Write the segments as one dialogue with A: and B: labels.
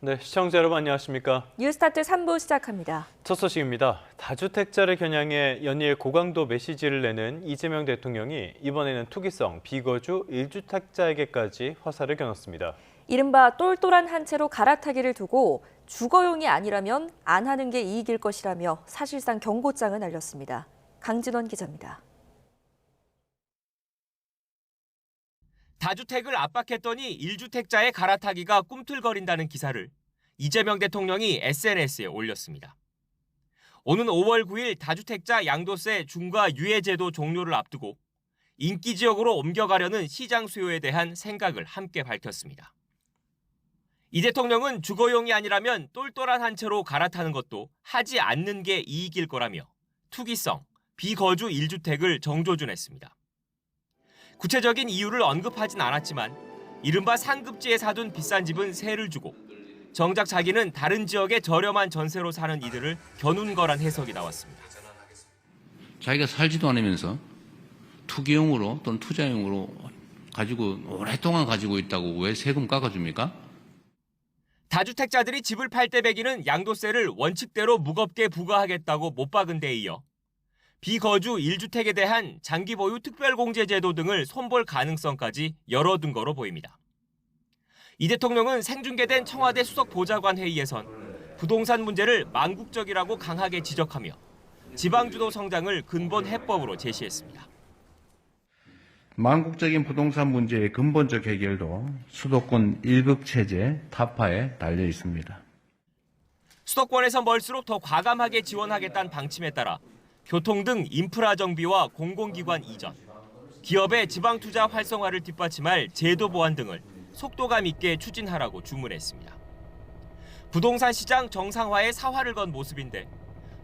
A: 네, 시청자 여러분 안녕하십니까?
B: 뉴스타트 3부 시작합니다.
A: 첫 소식입니다. 다주택자를 겨냥해 연일 고강도 메시지를 내는 이재명 대통령이 이번에는 투기성 비거주 1주택자에게까지 화살을 겨눴습니다.
B: 이른바 똘똘한 한 채로 갈아타기를 두고 주거용이 아니라면 안 하는 게 이익일 것이라며 사실상 경고장을 날렸습니다. 강진원 기자입니다.
C: 다주택을 압박했더니 1주택자의 갈아타기가 꿈틀거린다는 기사를 이재명 대통령이 SNS에 올렸습니다. 오는 5월 9일 다주택자 양도세 중과 유예 제도 종료를 앞두고 인기 지역으로 옮겨가려는 시장 수요에 대한 생각을 함께 밝혔습니다. 이 대통령은 주거용이 아니라면 똘똘한 한 채로 갈아타는 것도 하지 않는 게 이익일 거라며 투기성, 비거주 1주택을 정조준했습니다. 구체적인 이유를 언급하진 않았지만 이른바 상급지에 사둔 비싼 집은 세를 주고 정작 자기는 다른 지역의 저렴한 전세로 사는 이들을 겨눈 거란 해석이 나왔습니다.
D: 자기가 살지도 않으면서 투기용으로 또는 투자용으로 가지고 오랫동안 가지고 있다고 왜 세금 깎아줍니까?
C: 다주택자들이 집을 팔 때 매기는 양도세를 원칙대로 무겁게 부과하겠다고 못 박은 데 이어 비거주 1주택에 대한 장기 보유 특별공제 제도 등을 손볼 가능성까지 열어둔 거로 보입니다. 이 대통령은 생중계된 청와대 수석 보좌관 회의에선 부동산 문제를 망국적이라고 강하게 지적하며 지방주도 성장을 근본 해법으로 제시했습니다.
E: 망국적인 부동산 문제의 근본적 해결도 수도권 1급 체제 타파에 달려 있습니다.
C: 수도권에서 멀수록 더 과감하게 지원하겠다는 방침에 따라 교통 등 인프라 정비와 공공기관 이전, 기업의 지방 투자 활성화를 뒷받침할 제도 보완 등을 속도감 있게 추진하라고 주문했습니다. 부동산 시장 정상화에 사활을 건 모습인데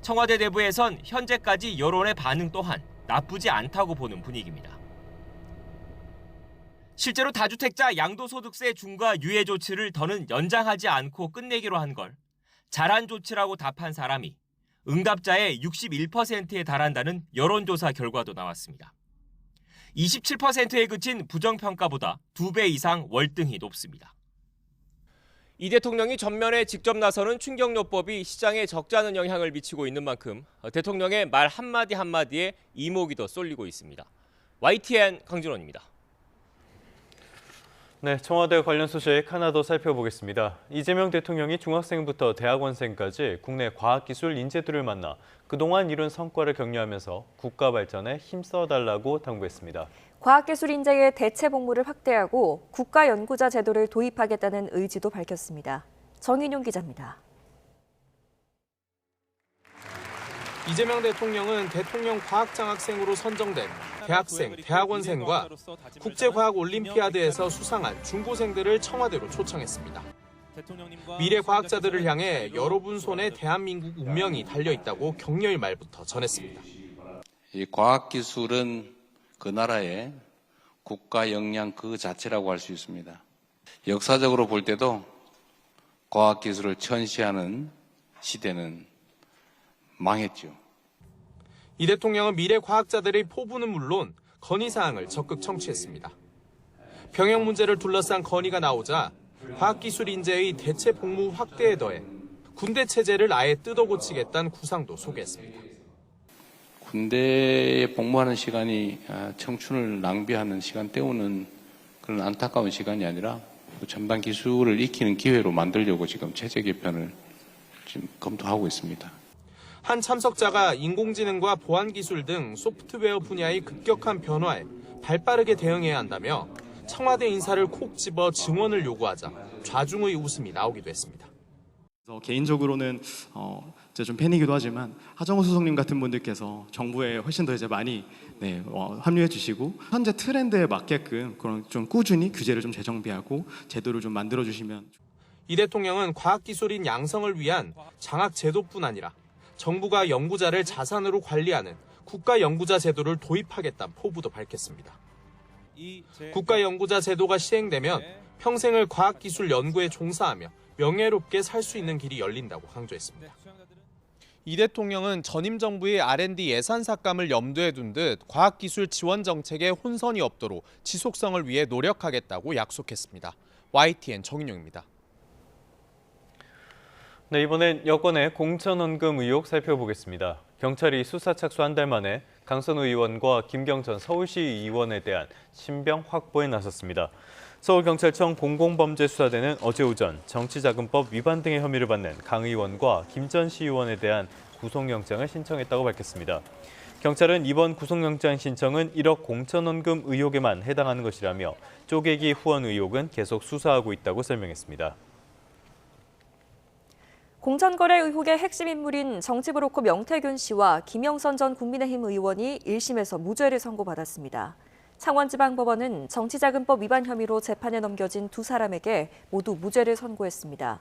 C: 청와대 내부에선 현재까지 여론의 반응 또한 나쁘지 않다고 보는 분위기입니다. 실제로 다주택자 양도소득세 중과 유예 조치를 더는 연장하지 않고 끝내기로 한 걸 잘한 조치라고 답한 사람이 응답자의 61%에 달한다는 여론조사 결과도 나왔습니다. 27%에 그친 부정평가보다 2배 이상 월등히 높습니다. 이 대통령이 전면에 직접 나서는 충격요법이 시장에 적지 않은 영향을 미치고 있는 만큼 대통령의 말 한마디 한마디에 이목이 더 쏠리고 있습니다. YTN 강진원입니다.
A: 네, 청와대 관련 소식 하나 더 살펴보겠습니다. 이재명 대통령이 중학생부터 대학원생까지 국내 과학기술 인재들을 만나 그동안 이룬 성과를 격려하면서 국가 발전에 힘써달라고 당부했습니다.
B: 과학기술 인재의 대체 복무를 확대하고 국가연구자 제도를 도입하겠다는 의지도 밝혔습니다. 정인용 기자입니다.
F: 이재명 대통령은 대통령 과학장학생으로 선정된 대학생, 대학원생과 국제과학올림피아드에서 수상한 중고생들을 청와대로 초청했습니다. 미래 과학자들을 향해 여러분 손에 대한민국 운명이 달려있다고 격려의 말부터 전했습니다.
D: 이 과학기술은 그 나라의 국가 역량 그 자체라고 할 수 있습니다. 역사적으로 볼 때도 과학기술을 천시하는 시대는 망했죠.
F: 이 대통령은 미래 과학자들의 포부는 물론 건의사항을 적극 청취했습니다. 병역 문제를 둘러싼 건의가 나오자 과학기술 인재의 대체 복무 확대에 더해 군대 체제를 아예 뜯어고치겠다는 구상도 소개했습니다.
D: 군대에 복무하는 시간이 청춘을 낭비하는 시간 때우는 그런 안타까운 시간이 아니라 첨단 기술을 익히는 기회로 만들려고 지금 체제 개편을 지금 검토하고 있습니다.
F: 한 참석자가 인공지능과 보안기술 등 소프트웨어 분야의 급격한 변화에 발빠르게 대응해야 한다며 청와대 인사를 콕 집어 증언을 요구하자 좌중의 웃음이 나오기도 했습니다.
G: 개인적으로는 이제 좀 팬이기도 하지만 하정우 수석님 같은 분들께서 정부에 훨씬 더 이제 많이 합류해 주시고 현재 트렌드에 맞게끔 그런 좀 꾸준히 규제를 좀 재정비하고 제도를 좀 만들어 주시면.
F: 이 대통령은 과학기술인 양성을 위한 장학 제도뿐 아니라 정부가 연구자를 자산으로 관리하는 국가연구자 제도를 도입하겠다는 포부도 밝혔습니다. 국가연구자 제도가 시행되면 평생을 과학기술 연구에 종사하며 명예롭게 살 수 있는 길이 열린다고 강조했습니다. 이 대통령은 전임 정부의 R&D 예산 삭감을 염두에 둔 듯 과학기술 지원 정책에 혼선이 없도록 지속성을 위해 노력하겠다고 약속했습니다. YTN 정인용입니다.
A: 네, 이번엔 여권의 공천원금 의혹 살펴보겠습니다. 경찰이 수사 착수 한 달 만에 강선우 의원과 김경천 서울시 의원에 대한 신병 확보에 나섰습니다. 서울경찰청 공공범죄수사대는 어제 오전 정치자금법 위반 등의 혐의를 받는 강 의원과 김 전 시의원에 대한 구속영장을 신청했다고 밝혔습니다. 경찰은 이번 구속영장 신청은 1억 공천원금 의혹에만 해당하는 것이라며 쪼개기 후원 의혹은 계속 수사하고 있다고 설명했습니다.
B: 공천거래 의혹의 핵심 인물인 정치브로커 명태균 씨와 김영선 전 국민의힘 의원이 1심에서 무죄를 선고받았습니다. 창원지방법원은 정치자금법 위반 혐의로 재판에 넘겨진 두 사람에게 모두 무죄를 선고했습니다.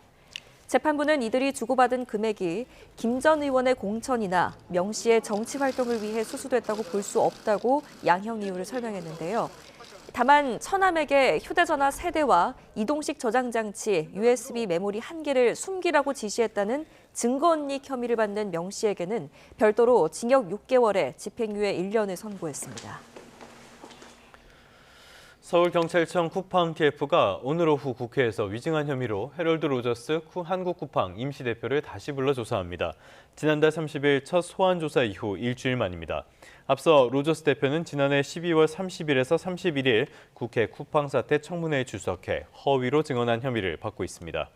B: 재판부는 이들이 주고받은 금액이 김 전 의원의 공천이나 명 씨의 정치 활동을 위해 수수됐다고 볼 수 없다고 양형 이유를 설명했는데요. 다만 처남에게 휴대전화 3대와 이동식 저장장치 USB 메모리 1개를 숨기라고 지시했다는 증거언익 혐의를 받는 명 씨에게는 별도로 징역 6개월에 집행유예 1년을 선고했습니다.
A: 서울경찰청 쿠팡 TF가 오늘 오후 국회에서 위증한 혐의로 해럴드 로저스 한국 쿠팡 임시대표를 다시 불러 조사합니다. 지난달 30일 첫 소환 조사 이후 일주일 만입니다. 앞서 로저스 대표는 지난해 12월 30일에서 31일 국회 쿠팡 사태 청문회에 출석해 허위로 증언한 혐의를 받고 있습니다.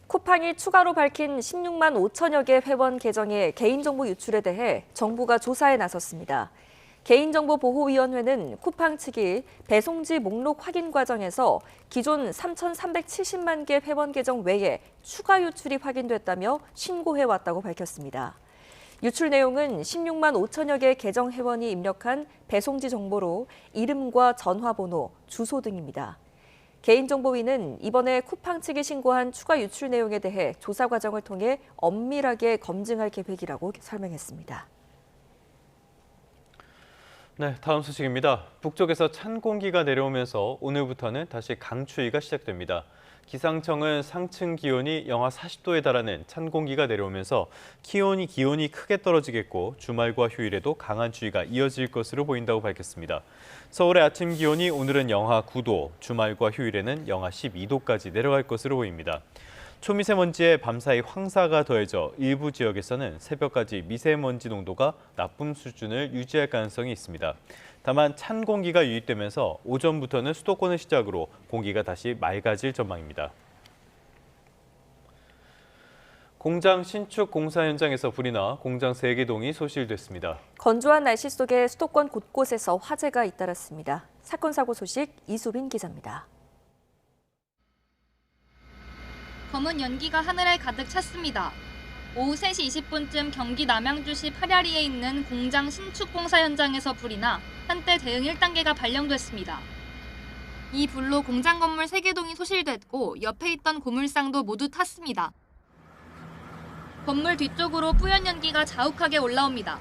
B: 쿠팡이 추가로 밝힌 16만 5천여 개 회원 계정의 개인정보 유출에 대해 정부가 조사에 나섰습니다. 개인정보보호위원회는 쿠팡 측이 배송지 목록 확인 과정에서 기존 3,370만 개 회원 계정 외에 추가 유출이 확인됐다며 신고해왔다고 밝혔습니다. 유출 내용은 16만 5천여 개 계정 회원이 입력한 배송지 정보로 이름과 전화번호, 주소 등입니다. 개인정보위는 이번에 쿠팡 측이 신고한 추가 유출 내용에 대해 조사 과정을 통해 엄밀하게 검증할 계획이라고 설명했습니다.
A: 네, 다음 소식입니다. 북쪽에서 찬 공기가 내려오면서 오늘부터는 다시 강추위가 시작됩니다. 기상청은 상층 기온이 영하 40도에 달하는 찬 공기가 내려오면서 기온이 크게 떨어지겠고 주말과 휴일에도 강한 추위가 이어질 것으로 보인다고 밝혔습니다. 서울의 아침 기온이 오늘은 영하 9도, 주말과 휴일에는 영하 12도까지 내려갈 것으로 보입니다. 초미세먼지에 밤사이 황사가 더해져 일부 지역에서는 새벽까지 미세먼지 농도가 나쁨 수준을 유지할 가능성이 있습니다. 다만 찬 공기가 유입되면서 오전부터는 수도권을 시작으로 공기가 다시 맑아질 전망입니다. 공장 신축 공사 현장에서 불이 나 공장 3개 소실됐습니다.
B: 건조한 날씨 속에 수도권 곳곳에서 화재가 잇따랐습니다. 사건 사고 소식 이수빈 기자입니다.
H: 검은 연기가 하늘에 가득 찼습니다. 오후 3시 20분쯤 경기 남양주시 파ля리에 있는 공장 신축 공사 현장에서 불이 나 한때 대응 1단계가 발령됐습니다. 이 불로 공장 건물 3개 소실됐고 옆에 있던 고물상도 모두 탔습니다. 건물 뒤쪽으로 뿌연 연기가 자욱하게 올라옵니다.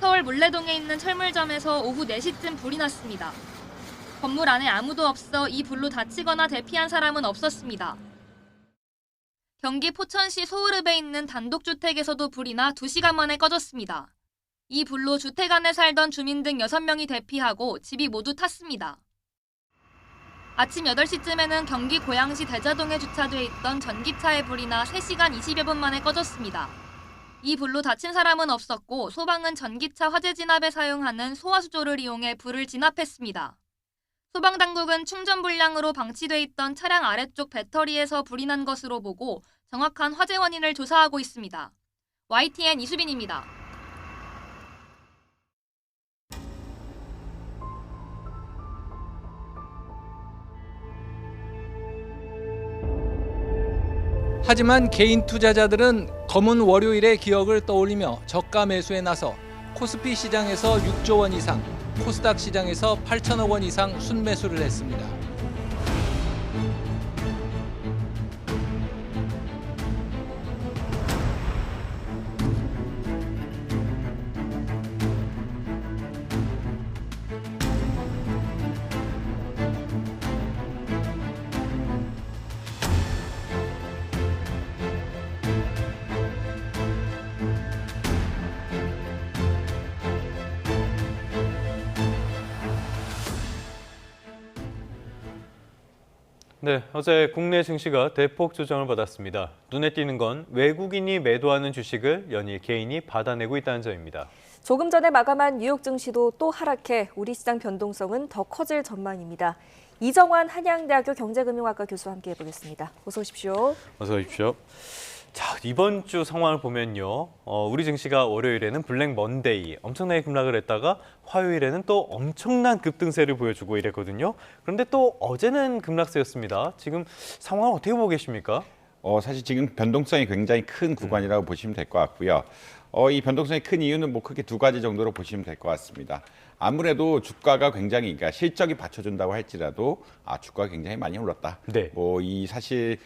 H: 서울 물레동에 있는 철물점에서 오후 4시쯤 불이 났습니다. 건물 안에 아무도 없어 이 불로 다치거나 대피한 사람은 없었습니다. 경기 포천시 소울읍에 있는 단독주택에서도 불이 나 2시간 만에 꺼졌습니다. 이 불로 주택 안에 살던 주민 등 6명이 대피하고 집이 모두 탔습니다. 아침 8시쯤에는 경기 고양시 대자동에 주차돼 있던 전기차에 불이 나 3시간 20여 분 만에 꺼졌습니다. 이 불로 다친 사람은 없었고 소방은 전기차 화재 진압에 사용하는 소화수조를 이용해 불을 진압했습니다. 소방당국은 충전 불량으로 방치돼 있던 차량 아래쪽 배터리에서 불이 난 것으로 보고 정확한 화재 원인을 조사하고 있습니다. YTN 이수빈입니다.
I: 하지만 개인 투자자들은 검은 월요일의 기억을 떠올리며 저가 매수에 나서 코스피 시장에서 6조 원 이상, 코스닥 시장에서 8천억 원 이상 순매수를 했습니다.
A: 네, 어제 국내 증시가 대폭 조정을 받았습니다. 눈에 띄는 건 외국인이 매도하는 주식을 연일 개인이 받아내고 있다는 점입니다.
B: 조금 전에 마감한 뉴욕 증시도 또 하락해 우리 시장 변동성은 더 커질 전망입니다. 이정환 한양대학교 경제금융학과 교수와 함께 해보겠습니다. 어서 오십시오.
A: 어서 오십시오. 자, 이번 주 상황을 보면요. 우리 증시가 월요일에는 블랙 먼데이 엄청나게 급락을 했다가 화요일에는 또 엄청난 급등세를 보여주고 이랬거든요. 그런데 또 어제는 급락세였습니다. 지금 상황을 어떻게 보고 계십니까?
J: 사실 지금 변동성이 굉장히 큰 구간이라고 보시면 될 것 같고요. 이 변동성이 큰 이유는 뭐 크게 두 가지 정도로 보시면 될 것 같습니다. 아무래도 주가가 굉장히, 그러니까 실적이 받쳐준다고 할지라도 주가가 굉장히 많이 올랐다.
A: 네.
J: 사실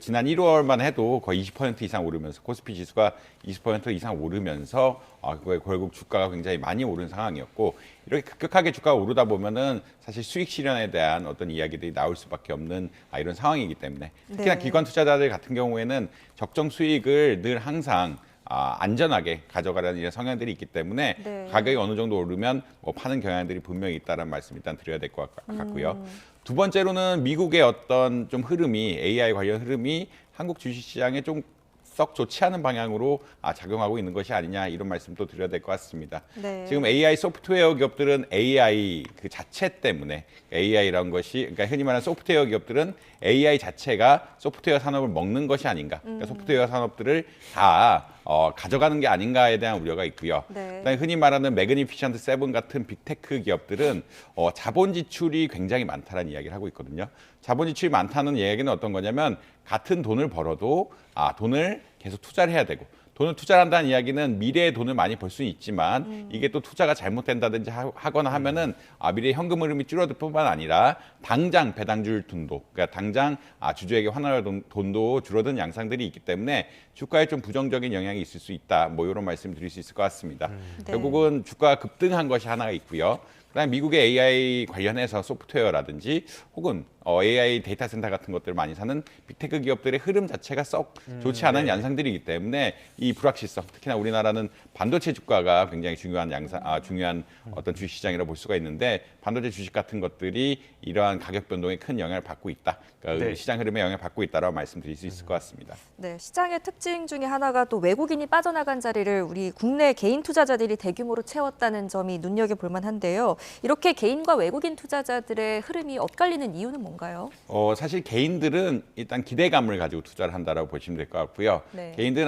J: 지난 1월만 해도 거의 20% 이상 오르면서 코스피 지수가 20% 이상 오르면서 결국 주가가 굉장히 많이 오른 상황이었고, 이렇게 급격하게 주가가 오르다 보면은 사실 수익 실현에 대한 어떤 이야기들이 나올 수밖에 없는 이런 상황이기 때문에, 특히나
B: 네.
J: 기관 투자자들 같은 경우에는 적정 수익을 늘 항상 안전하게 가져가라는 이런 성향들이 있기 때문에
B: 네.
J: 가격이 어느 정도 오르면 파는 경향들이 분명히 있다는 말씀 일단 드려야 될 것 같고요. 두 번째로는 미국의 어떤 좀 흐름이, AI 관련 흐름이 한국 주식시장에 좀 썩 좋지 않은 방향으로 작용하고 있는 것이 아니냐, 이런 말씀도 드려야 될 것 같습니다.
B: 네.
J: 지금 AI 소프트웨어 기업들은 AI 그 자체 때문에, AI라는 것이, 그러니까 흔히 말하는 소프트웨어 기업들은 AI 자체가 소프트웨어 산업을 먹는 것이 아닌가, 그러니까 소프트웨어 산업들을 다 가져가는 게 아닌가에 대한 우려가 있고요.
B: 네.
J: 그다음에 흔히 말하는 매그니피션트 세븐 같은 빅테크 기업들은 자본 지출이 굉장히 많다는 이야기를 하고 있거든요. 자본 지출이 많다는 얘기는 어떤 거냐면, 같은 돈을 벌어도 돈을 계속 투자를 해야 되고, 돈을 투자한다는 이야기는 미래에 돈을 많이 벌 수는 있지만 이게 또 투자가 잘못된다든지 하거나 하면은 미래의 현금 흐름이 줄어들 뿐만 아니라 당장 배당줄 돈도, 그러니까 당장 주주에게 환원할 돈도 줄어드는 양상들이 있기 때문에 주가에 좀 부정적인 영향이 있을 수 있다, 뭐 이런 말씀 드릴 수 있을 것 같습니다.
B: 네.
J: 결국은 주가가 급등한 것이 하나가 있고요. 그다음에 미국의 AI 관련해서 소프트웨어라든지 혹은 AI 데이터 센터 같은 것들을 많이 사는 빅테크 기업들의 흐름 자체가 썩 좋지 않은 양상들이기 때문에 이 불확실성, 특히나 우리나라는 반도체 주가가 굉장히 중요한 중요한 어떤 주식 시장이라고 볼 수가 있는데, 반도체 주식 같은 것들이 이러한 가격 변동에 큰 영향을 받고 있다, 그러니까
A: 네.
J: 시장 흐름에 영향을 받고 있다라고 말씀드릴 수 있을 것 같습니다.
B: 네, 시장의 특징 중에 하나가 또 외국인이 빠져나간 자리를 우리 국내 개인 투자자들이 대규모로 채웠다는 점이 눈여겨볼 만한데요. 이렇게 개인과 외국인 투자자들의 흐름이 엇갈리는 이유는 뭔가요?
J: 사실 개인들은 일단 기대감을 가지고 투자를 한다라고 보시면 될 것 같고요.
B: 네.
J: 개인들은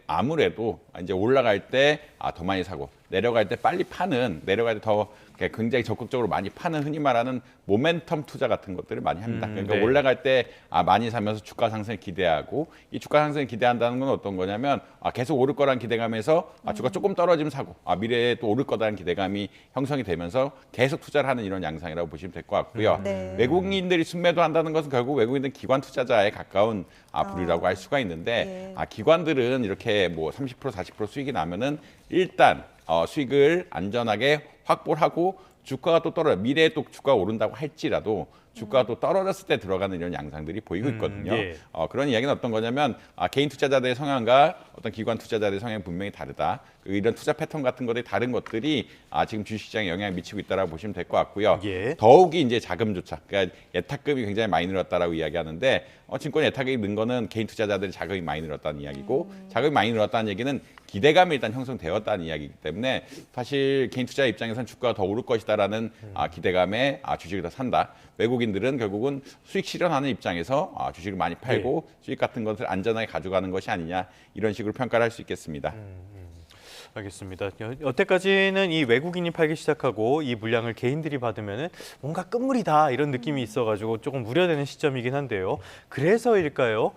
J: 아무래도 이제 올라갈 때 더 많이 사고, 내려갈 때 빨리 파는, 내려갈 때 더 굉장히 적극적으로 많이 파는, 흔히 말하는 모멘텀 투자 같은 것들을 많이 합니다. 그러니까
A: 네.
J: 올라갈 때 많이 사면서 주가 상승을 기대하고, 이 주가 상승을 기대한다는 건 어떤 거냐면 계속 오를 거란 기대감에서 주가 조금 떨어지면 사고, 미래에 또 오를 거라는 기대감이 형성이 되면서 계속 투자를 하는 이런 양상이라고 보시면 될 것 같고요.
B: 네.
J: 외국인들이 순매도 한다는 것은 결국 외국인들 기관 투자자에 가까운 부류라고 할 수가 있는데,
B: 네.
J: 기관들은 이렇게 뭐 30% 40% 수익이 나면은 일단 수익을 안전하게 확보를 하고, 주가가 또 미래에 또 주가가 오른다고 할지라도 주가가 또 떨어졌을 때 들어가는 이런 양상들이 보이고 있거든요.
A: 예.
J: 그런 이야기는 어떤 거냐면, 개인 투자자들의 성향과 어떤 기관 투자자들의 성향이 분명히 다르다. 이런 투자 패턴 같은 것들이 다른 것들이 지금 주식시장에 영향을 미치고 있다라고 보시면 될 것 같고요.
A: 예.
J: 더욱이 이제 자금조차, 그러니까 예탁금이 굉장히 많이 늘었다라고 이야기하는데, 증권 예탁이 는 거는 개인 투자자들의 자금이 많이 늘었다는 이야기고, 자금이 많이 늘었다는 얘기는 기대감이 일단 형성되었다는 이야기이기 때문에, 사실 개인 투자 입장에서는 주가가 더 오를 것이다라는 기대감에 주식을 더 산다. 외국인들은 결국은 수익 실현하는 입장에서 주식을 많이 팔고 수익 같은 것을 안전하게 가져가는 것이 아니냐, 이런 식으로 평가를 할 수 있겠습니다.
A: 알겠습니다. 여태까지는 이 외국인이 팔기 시작하고 이 물량을 개인들이 받으면 뭔가 끝물이다, 이런 느낌이 있어가지고 조금 우려되는 시점이긴 한데요. 그래서일까요?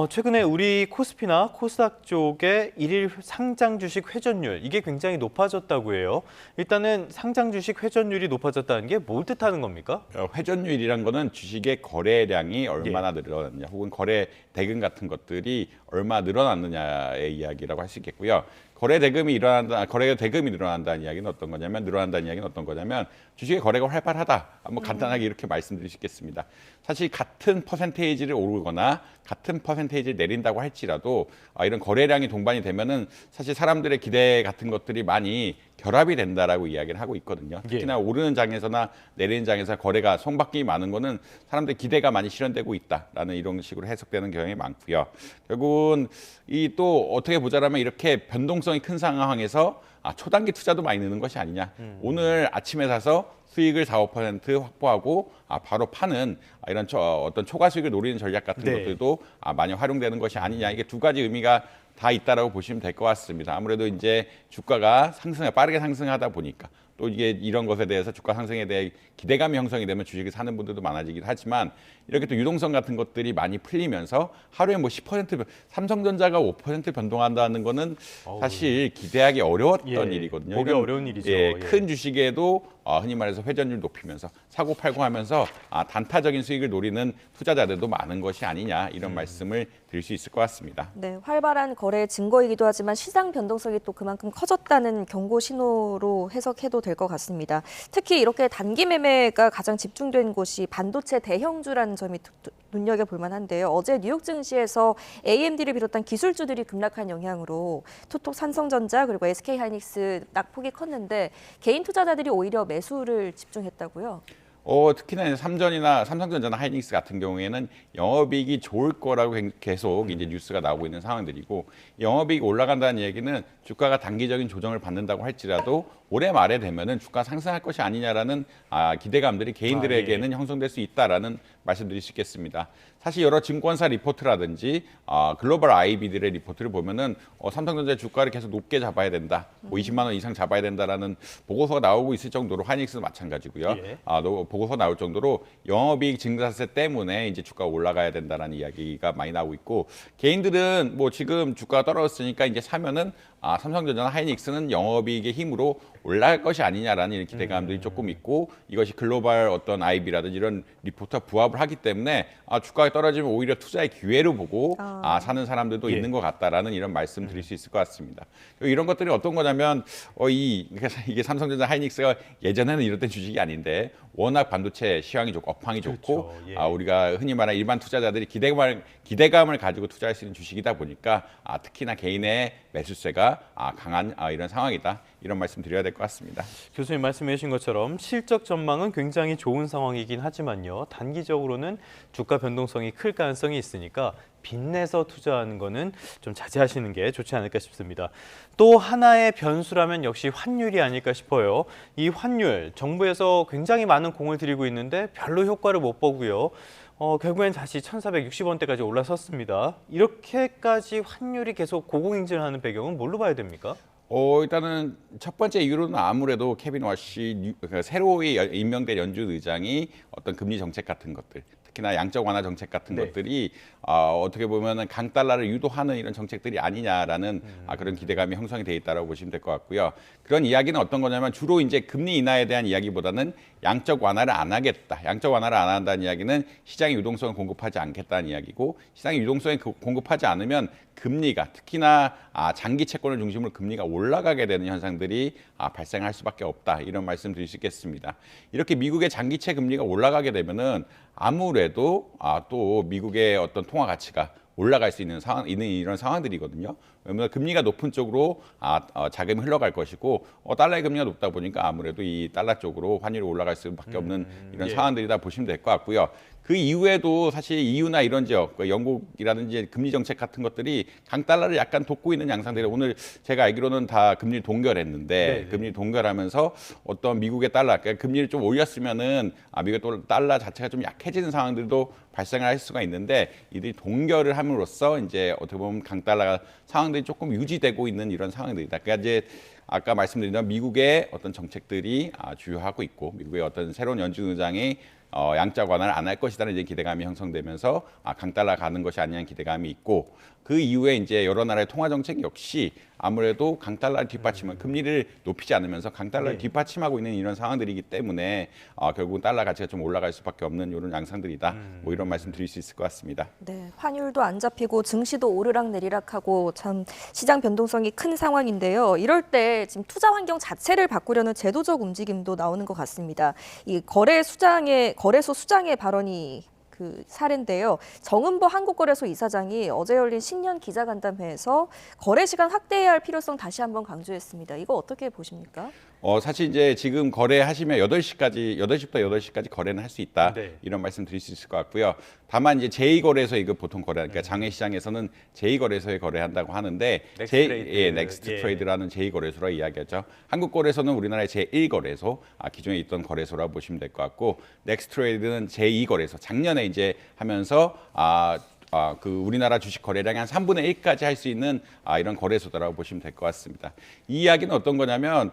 A: 최근에 우리 코스피나 코스닥 쪽의 일일 상장 주식 회전율, 이게 굉장히 높아졌다고 해요. 일단은 상장 주식 회전율이 높아졌다는 게 뭘 뜻하는 겁니까?
J: 회전율이란 거는 주식의 거래량이 얼마나 늘어났느냐, 혹은 거래 대금 같은 것들이 얼마나 늘어났느냐의 이야기라고 할 수 있겠고요. 거래 대금이 늘어난다는 이야기는 어떤 거냐면, 주식의 거래가 활발하다. 뭐 간단하게 이렇게 말씀드릴 수 있겠습니다. 사실 같은 퍼센테이지를 오르거나 같은 퍼센테이지를 내린다고 할지라도 이런 거래량이 동반이 되면은 사실 사람들의 기대 같은 것들이 많이 결합이 된다라고 이야기를 하고 있거든요. 특히나 오르는 장에서나 내리는 장에서 거래가 손바뀜이 많은 거는 사람들의 기대가 많이 실현되고 있다라는 이런 식으로 해석되는 경향이 많고요. 결국은 이 또 어떻게 보자라면 이렇게 변동성이 큰 상황에서 초단기 투자도 많이 느는 것이 아니냐. 오늘 아침에 사서 수익을 4~5% 확보하고 바로 파는 이런 어떤 초과 수익을 노리는 전략 같은 것들도 많이 활용되는 것이 아니냐. 이게 두 가지 의미가 다 있다라고 보시면 될 것 같습니다. 아무래도 이제 주가가 빠르게 상승하다 보니까 또 이게 이런 것에 대해서 주가 상승에 대해 기대감이 형성이 되면 주식을 사는 분들도 많아지긴 하지만 이렇게 또 유동성 같은 것들이 많이 풀리면서 하루에 뭐 10% 삼성전자가 5% 변동한다는 거는 사실 기대하기 어려웠던 일이거든요.
A: 보기 어려운 일이죠.
J: 큰 주식에도 흔히 말해서 회전율 높이면서 사고 팔고 하면서 단타적인 수익을 노리는 투자자들도 많은 것이 아니냐 이런 말씀을 드릴 수 있을 것 같습니다.
B: 네, 활발한 거래의 증거이기도 하지만 시장 변동성이 또 그만큼 커졌다는 경고 신호로 해석해도 될 것 같습니다. 특히 이렇게 단기 매매가 가장 집중된 곳이 반도체 대형주라는 점이 눈여겨볼 만한데요. 어제 뉴욕 증시에서 AMD를 비롯한 기술주들이 급락한 영향으로 투톡, 삼성전자 그리고 SK하이닉스 낙폭이 컸는데 개인 투자자들이 오히려 매수를 집중했다고요?
J: 특히나 삼성전자나 하이닉스 같은 경우에는 영업이익이 좋을 거라고 계속 이제 뉴스가 나오고 있는 상황들이고 영업이익이 올라간다는 얘기는 주가가 단기적인 조정을 받는다고 할지라도 올해 말에 되면은 주가 상승할 것이 아니냐라는 기대감들이 개인들에게는 형성될 수 있다라는 말씀드릴 수 있겠습니다. 사실 여러 증권사 리포트라든지 글로벌 IB들의 리포트를 보면은 삼성전자의 주가를 계속 높게 잡아야 된다, 뭐 20만 원 이상 잡아야 된다라는 보고서가 나오고 있을 정도로 하이닉스도 마찬가지고요. 보고서 나올 정도로 영업이익 증가세 때문에 이제 주가가 올라가야 된다라는 이야기가 많이 나오고 있고 개인들은 뭐 지금 주가가 떨어졌으니까 이제 사면은 삼성전자나 하이닉스는 영업이익의 힘으로 올라갈 것이 아니냐라는 이런 기대감들이 조금 있고 이것이 글로벌 어떤 IB라든지 이런 리포트와 부합을 하기 때문에 주가가 떨어지면 오히려 투자의 기회로 보고 사는 사람들도 있는 것 같다라는 이런 말씀 드릴 수 있을 것 같습니다. 이런 것들이 어떤 거냐면 이게 삼성전자 하이닉스가 예전에는 이랬던 주식이 아닌데 워낙 반도체 시황이 좋고 업황이 좋고 우리가 흔히 말하는 일반 투자자들이 기대감을 가지고 투자할 수 있는 주식이다 보니까 특히나 개인의 매수세가 강한 이런 상황이다. 이런 말씀 드려야 될 것 같습니다.
A: 교수님 말씀해 주신 것처럼 실적 전망은 굉장히 좋은 상황이긴 하지만요. 단기적으로는 주가 변동성이 클 가능성이 있으니까 빚내서 투자하는 거는 좀 자제하시는 게 좋지 않을까 싶습니다. 또 하나의 변수라면 역시 환율이 아닐까 싶어요. 이 환율, 정부에서 굉장히 많은 공을 들이고 있는데 별로 효과를 못 보고요. 결국엔 다시 1,460원대까지 올라섰습니다. 이렇게까지 환율이 계속 고공행진하는 배경은 뭘로 봐야 됩니까?
J: 일단은 첫 번째 이유로는 아무래도 케빈 워시 새로이 임명된 연준 의장이 어떤 금리 정책 같은 것들, 특히나 양적 완화 정책 같은 것들이 어떻게 보면은 강달러를 유도하는 이런 정책들이 아니냐라는 그런 기대감이 형성이 돼 있다라고 보시면 될 것 같고요. 그런 이야기는 어떤 거냐면 주로 이제 금리 인하에 대한 이야기보다는 양적 완화를 안 하겠다. 양적 완화를 안 한다는 이야기는 시장의 유동성을 공급하지 않겠다는 이야기고 시장의 유동성을 공급하지 않으면 금리가 특히나 장기 채권을 중심으로 금리가 올라가게 되는 현상들이 발생할 수밖에 없다. 이런 말씀 드릴 수 있겠습니다. 이렇게 미국의 장기채 금리가 올라가게 되면은 아무래도 또 미국의 어떤 통화 가치가 올라갈 수 있는 이런 상황들이거든요. 왜냐하면 금리가 높은 쪽으로 자금이 흘러갈 것이고 달러의 금리가 높다 보니까 아무래도 이 달러 쪽으로 환율이 올라갈 수밖에 없는 이런 상황들이다 보시면 될 것 같고요. 그 이후에도 사실 EU나 이런 지역, 영국이라든지 금리 정책 같은 것들이 강달러를 약간 돕고 있는 양상들이 오늘 제가 알기로는 다 금리를 동결했는데 금리를 동결하면서 어떤 미국의 달러, 그러니까 금리를 좀 올렸으면은 미국의 달러 자체가 좀 약해지는 상황들도 발생을 할 수가 있는데 이들이 동결을 함으로써 이제 어떻게 보면 강달러 상황들이 조금 유지되고 있는 이런 상황들이다. 그러니까 이제 아까 말씀드린 미국의 어떤 정책들이 주요하고 있고 미국의 어떤 새로운 연준 의장이 양적 완화를 안 할 것이라는 이제 기대감이 형성되면서 강달러 가는 것이 아니냐는 기대감이 있고 그 이후에 이제 여러 나라의 통화 정책 역시 아무래도 강달러를 뒷받침을 금리를 높이지 않으면서 강달러를 뒷받침하고 있는 이런 상황들이기 때문에 결국은 달러 가치가 좀 올라갈 수밖에 없는 이런 양상들이다. 뭐 이런 말씀 드릴 수 있을 것 같습니다.
B: 네, 환율도 안 잡히고 증시도 오르락 내리락하고 참 시장 변동성이 큰 상황인데요. 이럴 때 지금 투자 환경 자체를 바꾸려는 제도적 움직임도 나오는 것 같습니다. 이 거래소 수장의 발언이 그 사례인데요. 정은보 한국거래소 이사장이 어제 열린 신년 기자간담회에서 거래 시간 확대해야 할 필요성 다시 한번 강조했습니다. 이거 어떻게 보십니까?
J: 사실 이제 지금 거래하시면 8시부터 8시까지 거래는 할 수 있다.
A: 네.
J: 이런 말씀 드릴 수 있을 것 같고요. 다만 이제 제2거래소 이거 보통 거래, 그러니까 장외시장에서는 제2거래소에 거래한다고 하는데 넥스트 트레이드라는 제2거래소라 이야기하죠. 한국거래소는 우리나라의 제1거래소, 기존에 있던 거래소라고 보시면 될 것 같고, 넥스트 트레이드는 제2거래소. 작년에 이제 하면서 그 우리나라 주식 거래량의 한 3분의 1까지 할 수 있는 이런 거래소다라고 보시면 될 것 같습니다. 이 이야기는 어떤 거냐면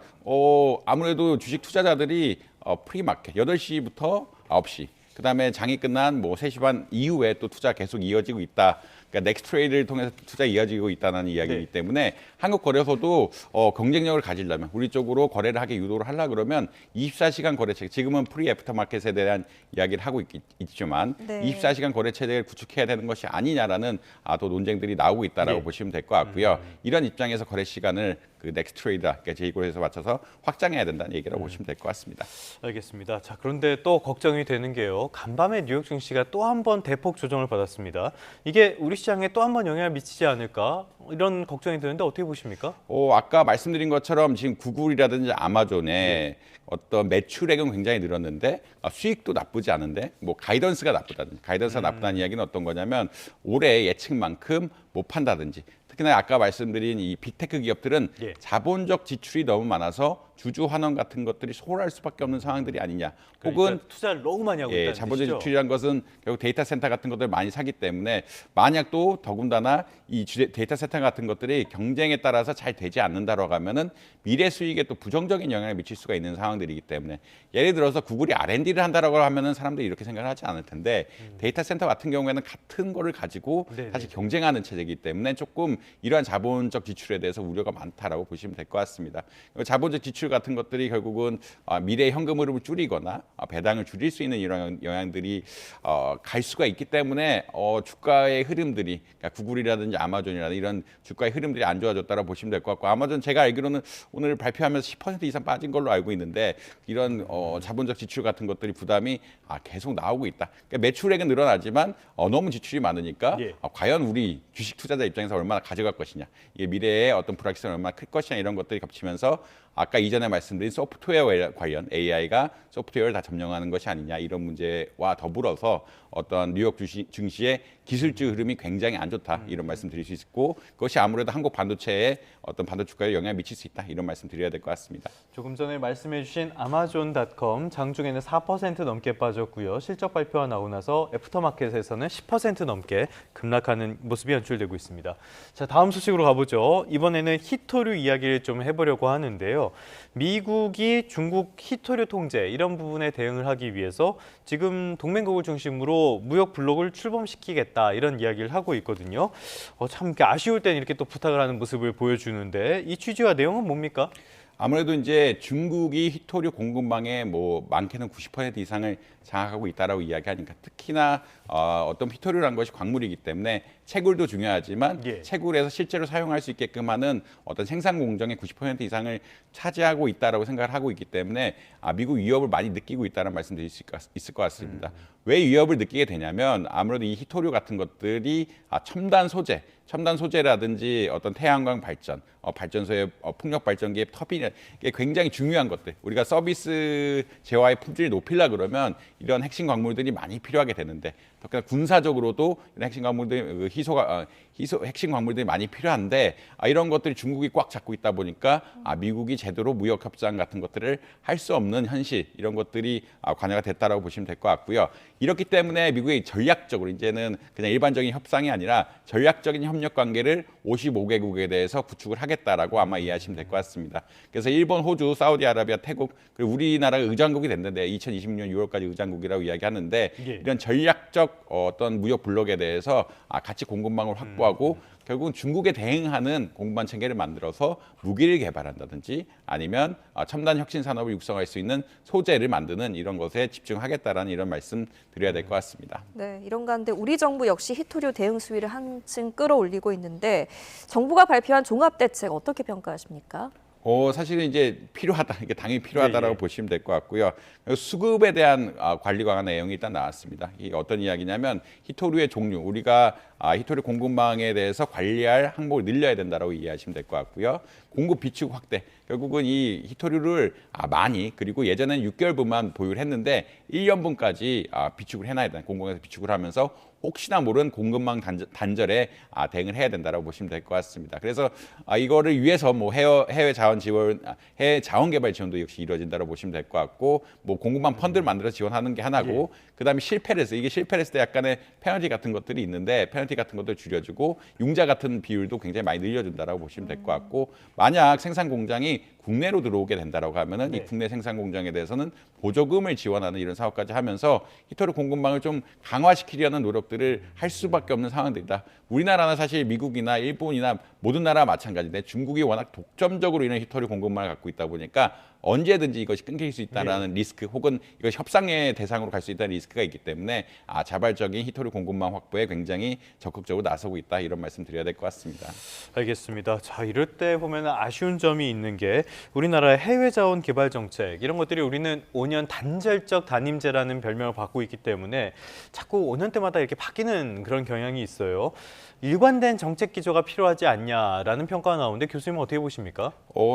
J: 아무래도 주식 투자자들이 프리마켓 8시부터 9시 그다음에 장이 끝난 3시 반 이후에 또 투자 계속 이어지고 있다. 그러니까 넥스트 트레이드를 통해서 투자 이어지고 있다는 이야기이기 때문에 한국 거래소도 경쟁력을 가지려면 우리 쪽으로 거래를 하게 유도를 하려 그러면 24시간 거래 체계, 지금은 프리 애프터 마켓에 대한 이야기를 하고 있지만 24시간 거래 체계를 구축해야 되는 것이 아니냐라는 또 논쟁들이 나오고 있다라고 보시면 될 것 같고요. 이런 입장에서 거래 시간을 그 넥스트 트레이드, 그러니까 제2거래소에 맞춰서 확장해야 된다는 얘기라고 보시면 될 것 같습니다.
A: 알겠습니다. 자, 그런데 또 걱정이 되는 게요. 간밤에 뉴욕 증시가 또 한 번 대폭 조정을 받았습니다. 이게 우리 시장에 또 한 번 영향을 미치지 않을까? 이런 걱정이 드는데 어떻게 보십니까?
J: 아까 말씀드린 것처럼 지금 구글이라든지 아마존의 어떤 매출액은 굉장히 늘었는데 수익도 나쁘지 않은데 가이던스가 나쁘다는 이야기는 어떤 거냐면 올해 예측만큼 못 판다든지 특히나 아까 말씀드린 이 빅테크 기업들은 자본적 지출이 너무 많아서 주주 환원 같은 것들이 소홀할 수밖에 없는 상황들이 아니냐.
A: 그러니까
J: 혹은
A: 투자를 너무 많이 하고 있다는
J: 자본적
A: 뜻이죠?
J: 지출이라는 것은 결국 데이터 센터 같은 것들을 많이 사기 때문에 만약 또 더군다나 이 데이터 센터 같은 것들이 경쟁에 따라서 잘 되지 않는다라고 하면은 미래 수익에 또 부정적인 영향을 미칠 수가 있는 상황들이기 때문에 예를 들어서 구글이 R&D를 한다라고 하면은 사람들이 이렇게 생각을 하지 않을 텐데 데이터 센터 같은 경우에는 같은 거를 가지고 사실 경쟁하는 체제이기 때문에 조금 이러한 자본적 지출에 대해서 우려가 많다라고 보시면 될 것 같습니다. 자본적 지출 같은 것들이 결국은 미래 현금 흐름을 줄이거나 배당을 줄일 수 있는 이런 영향들이 갈 수가 있기 때문에 주가의 흐름들이 그러니까 구글이라든지 아마존이라든지 이런 주가의 흐름들이 안 좋아졌다고 보시면 될 것 같고 아마존 제가 알기로는 오늘 발표하면서 10% 이상 빠진 걸로 알고 있는데 이런 자본적 지출 같은 것들이 부담이 계속 나오고 있다. 그러니까 매출액은 늘어나지만 너무 지출이 많으니까 과연 우리 주식 투자자 입장에서 얼마나 가져갈 것이냐, 이게 미래의 어떤 불확실성이 얼마나 클 것이냐 이런 것들이 겹치면서 아까 이전에 말씀드린 소프트웨어 관련 AI가 소프트웨어를 다 점령하는 것이 아니냐 이런 문제와 더불어서 어떤 뉴욕 증시의 기술주 흐름이 굉장히 안 좋다 이런 말씀 드릴 수 있고 그것이 아무래도 한국 반도체에 어떤 반도체 주가에 영향을 미칠 수 있다 이런 말씀 드려야 될 것 같습니다.
A: 조금 전에 말씀해 주신 아마존.com 장중에는 4% 넘게 빠졌고요. 실적 발표가 나오고 나서 애프터마켓에서는 10% 넘게 급락하는 모습이 연출되고 있습니다. 자, 다음 소식으로 가보죠. 이번에는 히토류 이야기를 좀 해보려고 하는데요. 미국이 중국 히토류 통제 이런 부분에 대응을 하기 위해서 지금 동맹국을 중심으로 무역 블록을 출범시키겠다 이런 이야기를 하고 있거든요. 참 아쉬울 때는 이렇게 또 부탁을 하는 모습을 보여주는데 이 취지와 내용은 뭡니까?
J: 아무래도 이제 중국이 히토류 공급망의 많게는 90% 이상을 장악하고 있다라고 이야기하니까 특히나 어떤 히토류라는 것이 광물이기 때문에 채굴도 중요하지만 채굴에서 실제로 사용할 수 있게끔 하는 어떤 생산 공정의 90% 이상을 차지하고 있다라고 생각을 하고 있기 때문에 미국 위협을 많이 느끼고 있다는 말씀 드릴 수 있을 것 같습니다. 왜 위협을 느끼게 되냐면 아무래도 이 히토류 같은 것들이 첨단 소재라든지 어떤 태양광 발전, 발전소의 풍력 발전기의 터빈 이게 굉장히 중요한 것들. 우리가 서비스 재화의 품질을 높이려고 그러면 이런 핵심 광물들이 많이 필요하게 되는데 특히나 군사적으로도 이런 핵심 광물들이 핵심 광물들이 많이 필요한데 이런 것들이 중국이 꽉 잡고 있다 보니까 미국이 제대로 무역 협상 같은 것들을 할 수 없는 현실 이런 것들이 관여가 됐다라고 보시면 될 것 같고요. 이렇기 때문에 미국이 전략적으로 이제는 그냥 일반적인 협상이 아니라 전략적인 협력 관계를 55개국에 대해서 구축을 하겠다라고 아마 이해하시면 될 것 같습니다. 그래서 일본, 호주, 사우디아라비아, 태국 그리고 우리나라가 의장국이 됐는데 2026년 6월까지 의장국이라고 이야기하는데 이런 전략적 어떤 무역 블록에 대해서 같이 공급망을 확보하고 결국은 중국에 대응하는 공급망 체계를 만들어서 무기를 개발한다든지 아니면 첨단 혁신 산업을 육성할 수 있는 소재를 만드는 이런 것에 집중하겠다라는 이런 말씀 드려야 될 것 같습니다.
B: 네, 이런 가운데 우리 정부 역시 히토류 대응 수위를 한층 끌어올리고 있는데 정부가 발표한 종합대책 어떻게 평가하십니까?
J: 사실은 이제 필요하다, 이게 당연히 필요하다라고
A: 예.
J: 보시면 될 것 같고요. 수급에 대한 관리 관한 내용이 일단 나왔습니다. 이게 어떤 이야기냐면 히토류의 종류, 우리가 히토류 공급망에 대해서 관리할 항목을 늘려야 된다라고 이해하시면 될 것 같고요. 공급 비축 확대, 결국은 이 히토류를 많이, 그리고 예전에는 6개월분만 보유를 했는데 1년분까지 비축을 해놔야 된다. 공공에서 비축을 하면서 혹시나 모르는 공급망 단절에 대응을 해야 된다라고 보시면 될 것 같습니다. 그래서 이거를 위해서 뭐 해외 자원 지원, 해외 자원 개발 지원도 역시 이루어진다고 보시면 될 것 같고, 뭐 공급망 펀드를 만들어 지원하는 게 하나고, 그다음에 실패를 했을 때 약간의 페널티 같은 것들이 있는데 페널티 같은 것들 줄여주고 융자 같은 비율도 굉장히 많이 늘려준다라고 보시면 될 것 같고, 만약 생산 공장이 국내로 들어오게 된다라고 하면은 이 국내 생산 공장에 대해서는 보조금을 지원하는 이런 사업까지 하면서 히토류 공급망을 좀 강화시키려는 노력들을 할 수밖에 없는 상황들이다. 우리나라나 사실 미국이나 일본이나 모든 나라가 마찬가지인데 중국이 워낙 독점적으로 이런 히토류 공급망을 갖고 있다 보니까 언제든지 이것이 끊길 수 있다라는 리스크, 혹은 이것이 협상의 대상으로 갈 수 있다는 리스크가 있기 때문에 자발적인 히토류 공급망 확보에 굉장히 적극적으로 나서고 있다, 이런 말씀 드려야 될 것 같습니다.
A: 알겠습니다. 자, 이럴 때 보면 아쉬운 점이 있는 게 우리나라의 해외 자원 개발 정책, 이런 것들이 우리는 5년 단절적 단임제라는 별명을 받고 있기 때문에 자꾸 5년 때마다 이렇게 바뀌는 그런 경향이 있어요. 일관된 정책 기조가 필요하지 않냐라는 평가가 나오는데 교수님은 어떻게 보십니까?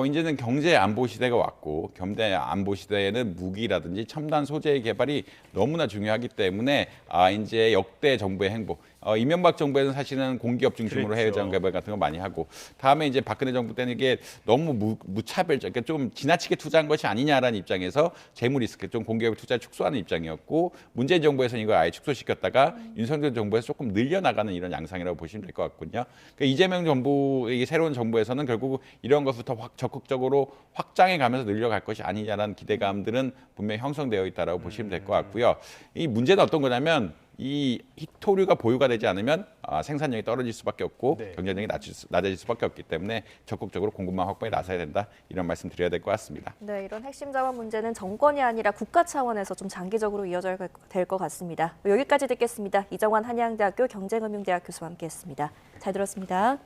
J: 이제는 경제 안보 시대가 왔고, 경제 안보 시대에는 무기라든지 첨단 소재의 개발이 너무나 중요하기 때문에 이제 역대 정부의 행보, 이명박 정부에는 사실은 공기업 중심으로 해외 자원 개발 같은 거 많이 하고, 다음에 이제 박근혜 정부 때는 이게 너무 무차별적, 그러니까 좀 지나치게 투자한 것이 아니냐라는 입장에서 재무 리스크, 좀 공기업 투자를 축소하는 입장이었고, 문재인 정부에서는 이걸 아예 축소시켰다가 윤석열 정부에서 조금 늘려나가는 이런 양상이라고 보시면 될 것 같군요. 그러니까 이재명 정부, 이 새로운 정부에서는 결국 이런 것부터 적극적으로 확장해 가면서 늘려갈 것이 아니냐라는 기대감들은 분명히 형성되어 있다라고 보시면 될 것 같고요. 이 문제는 어떤 거냐면, 이 히토류가 보유가 되지 않으면 생산량이 떨어질 수밖에 없고, 경쟁력이 낮아질 수밖에 없기 때문에 적극적으로 공급망 확보에 나서야 된다, 이런 말씀 드려야 될 것 같습니다.
B: 네, 이런 핵심 자원 문제는 정권이 아니라 국가 차원에서 좀 장기적으로 이어져야 될 것 같습니다. 여기까지 듣겠습니다. 이정환 한양대학교 경쟁금융대학 교수와 함께했습니다. 잘 들었습니다.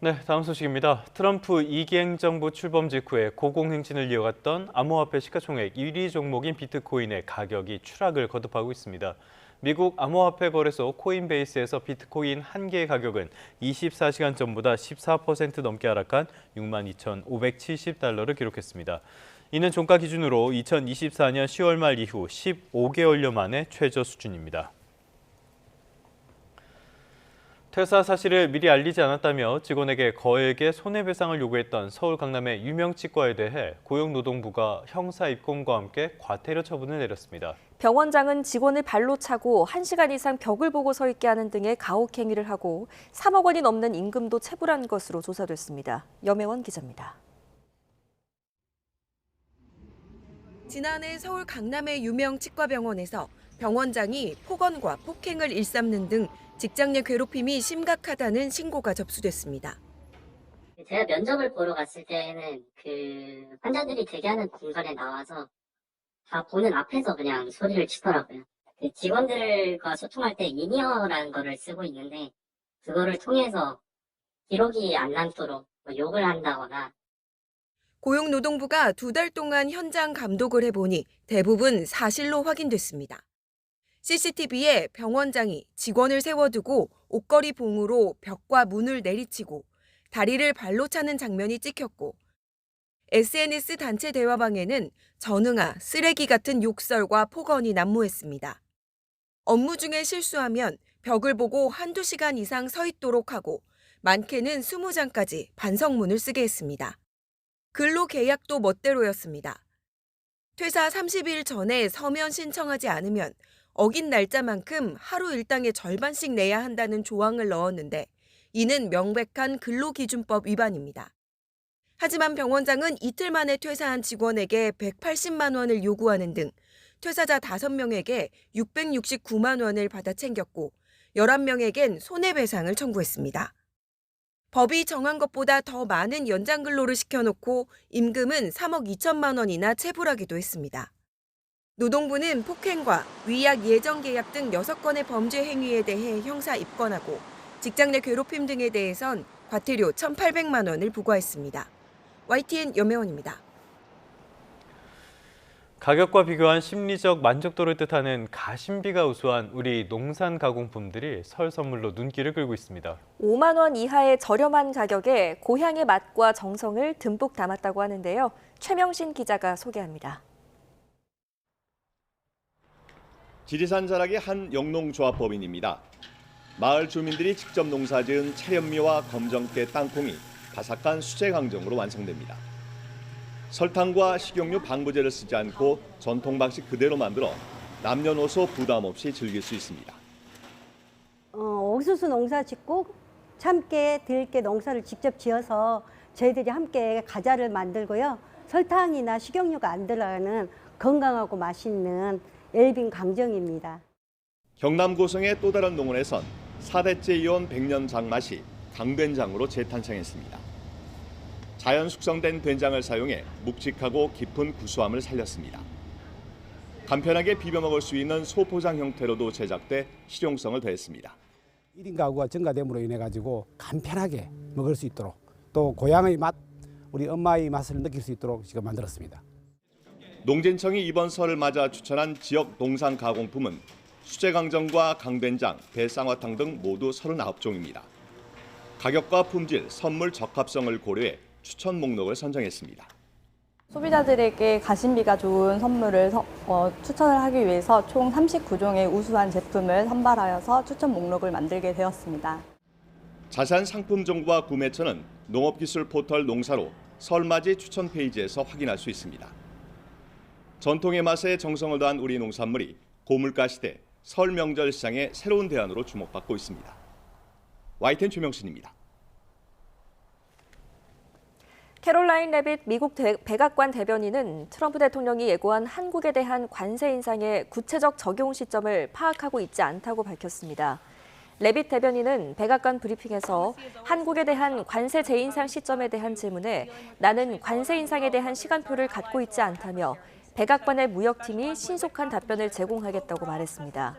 A: 네, 다음 소식입니다. 트럼프 2기 행정부 출범 직후에 고공행진을 이어갔던 암호화폐 시가총액 1위 종목인 비트코인의 가격이 추락을 거듭하고 있습니다. 미국 암호화폐 거래소 코인베이스에서 비트코인 한 개의 가격은 24시간 전보다 14% 넘게 하락한 62,570달러를 기록했습니다. 이는 종가 기준으로 2024년 10월 말 이후 15개월여 만에 최저 수준입니다. 퇴사 사실을 미리 알리지 않았다며 직원에게 거액의 손해배상을 요구했던 서울 강남의 유명 치과에 대해 고용노동부가 형사 입건과 함께 과태료 처분을 내렸습니다.
B: 병원장은 직원을 발로 차고 1시간 이상 벽을 보고 서 있게 하는 등의 가혹 행위를 하고 3억 원이 넘는 임금도 체불한 것으로 조사됐습니다. 염혜원 기자입니다.
K: 지난해 서울 강남의 유명 치과병원에서 병원장이 폭언과 폭행을 일삼는 등 직장 내 괴롭힘이 심각하다는 신고가 접수됐습니다.
L: 제가 면접을 보러 갔을 때는 환자들이 대기하는 공간에 나와서 다 보는 앞에서 그냥 소리를 치더라고요. 직원들과 소통할 때 인이어라는 거를 쓰고 있는데, 그거를 통해서 기록이 안 남도록 욕을 한다거나.
K: 고용노동부가 2달 동안 현장 감독을 해보니 대부분 사실로 확인됐습니다. CCTV에 병원장이 직원을 세워두고 옷걸이 봉으로 벽과 문을 내리치고 다리를 발로 차는 장면이 찍혔고, SNS 단체 대화방에는 전응아, 쓰레기 같은 욕설과 폭언이 난무했습니다. 업무 중에 실수하면 벽을 보고 1~2시간 이상 서 있도록 하고 많게는 20장까지 반성문을 쓰게 했습니다. 근로계약도 멋대로였습니다. 퇴사 30일 전에 서면 신청하지 않으면 어긴 날짜만큼 하루 일당의 절반씩 내야 한다는 조항을 넣었는데, 이는 명백한 근로기준법 위반입니다. 하지만 병원장은 이틀 만에 퇴사한 직원에게 180만 원을 요구하는 등 퇴사자 5명에게 669만 원을 받아 챙겼고 11명에겐 손해배상을 청구했습니다. 법이 정한 것보다 더 많은 연장 근로를 시켜놓고 임금은 3억 2천만 원이나 체불하기도 했습니다. 노동부는 폭행과 위약 예정 계약 등 6건의 범죄 행위에 대해 형사 입건하고 직장 내 괴롭힘 등에 대해선 과태료 1,800만 원을 부과했습니다. YTN 염혜원입니다.
A: 가격과 비교한 심리적 만족도를 뜻하는 가심비가 우수한 우리 농산 가공품들이 설 선물로 눈길을 끌고 있습니다.
B: 5만 원 이하의 저렴한 가격에 고향의 맛과 정성을 듬뿍 담았다고 하는데요. 최명신 기자가 소개합니다.
M: 지리산 자락의 한 영농조합법인입니다. 마을 주민들이 직접 농사지은 차연미와 검정깨 땅콩이 바삭한 수제 강정으로 완성됩니다. 설탕과 식용유 방부제를 쓰지 않고 전통 방식 그대로 만들어 남녀노소 부담 없이 즐길 수 있습니다.
N: 옥수수 농사 짓고 참깨, 들깨 농사를 직접 지어서 저희들이 함께 과자를 만들고요. 설탕이나 식용유가 안 들어가는 건강하고 맛있는 엘빈 강정입니다.
M: 경남 고성의 또 다른 농원에선 4대째 이어온 백년 장맛이 강된장으로 재탄생했습니다. 자연 숙성된 된장을 사용해 묵직하고 깊은 구수함을 살렸습니다. 간편하게 비벼 먹을 수 있는 소포장 형태로도 제작돼 실용성을 더했습니다.
O: 1인 가구가 증가됨으로 인해 가지고 간편하게 먹을 수 있도록 또 고향의 맛, 우리 엄마의 맛을 느낄 수 있도록 지금 만들었습니다.
M: 농진청이 이번 설을 맞아 추천한 지역 농산 가공품은 수제강정과 강된장, 배쌍화탕 등 모두 39종입니다. 가격과 품질, 선물 적합성을 고려해 추천 목록을 선정했습니다.
P: 소비자들에게 가심비가 좋은 선물을 추천을 하기 위해서 총 39종의 우수한 제품을 선발하여서 추천 목록을 만들게 되었습니다.
M: 자세한 상품 정보와 구매처는 농업기술 포털 농사로 설맞이 추천 페이지에서 확인할 수 있습니다. 전통의 맛에 정성을 더한 우리 농산물이 고물가 시대 설 명절 시장의 새로운 대안으로 주목받고 있습니다. YTN 최명신입니다.
B: 캐롤라인 레빗 미국 백악관 대변인은 트럼프 대통령이 예고한 한국에 대한 관세 인상의 구체적 적용 시점을 파악하고 있지 않다고 밝혔습니다. 레빗 대변인은 백악관 브리핑에서 한국에 대한 관세 재인상 시점에 대한 질문에 나는 관세 인상에 대한 시간표를 갖고 있지 않다며 백악관의 무역팀이 신속한 답변을 제공하겠다고 말했습니다.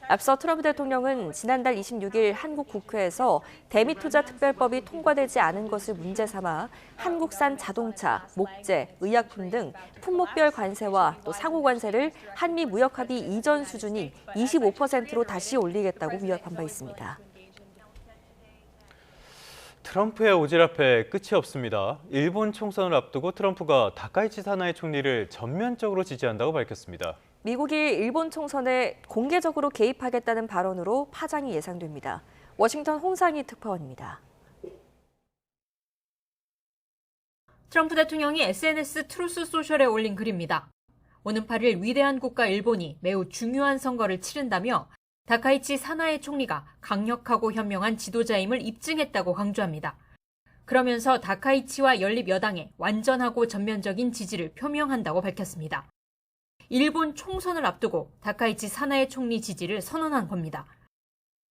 B: 앞서 트럼프 대통령은 지난달 26일 한국 국회에서 대미투자특별법이 통과되지 않은 것을 문제 삼아 한국산 자동차, 목재, 의약품 등 품목별 관세와 또 상호 관세를 한미 무역합의 이전 수준인 25%로 다시 올리겠다고 위협한 바 있습니다.
A: 트럼프의 오지랖에 끝이 없습니다. 일본 총선을 앞두고 트럼프가 다카이치 사나이 총리를 전면적으로 지지한다고 밝혔습니다.
B: 미국이 일본 총선에 공개적으로 개입하겠다는 발언으로 파장이 예상됩니다. 워싱턴 홍상희 특파원입니다.
Q: 트럼프 대통령이 SNS 트루스 소셜에 올린 글입니다. 오는 8일 위대한 국가 일본이 매우 중요한 선거를 치른다며 다카이치 사나이 총리가 강력하고 현명한 지도자임을 입증했다고 강조합니다. 그러면서 다카이치와 연립 여당에 완전하고 전면적인 지지를 표명한다고 밝혔습니다. 일본 총선을 앞두고 다카이치 사나이 총리 지지를 선언한 겁니다.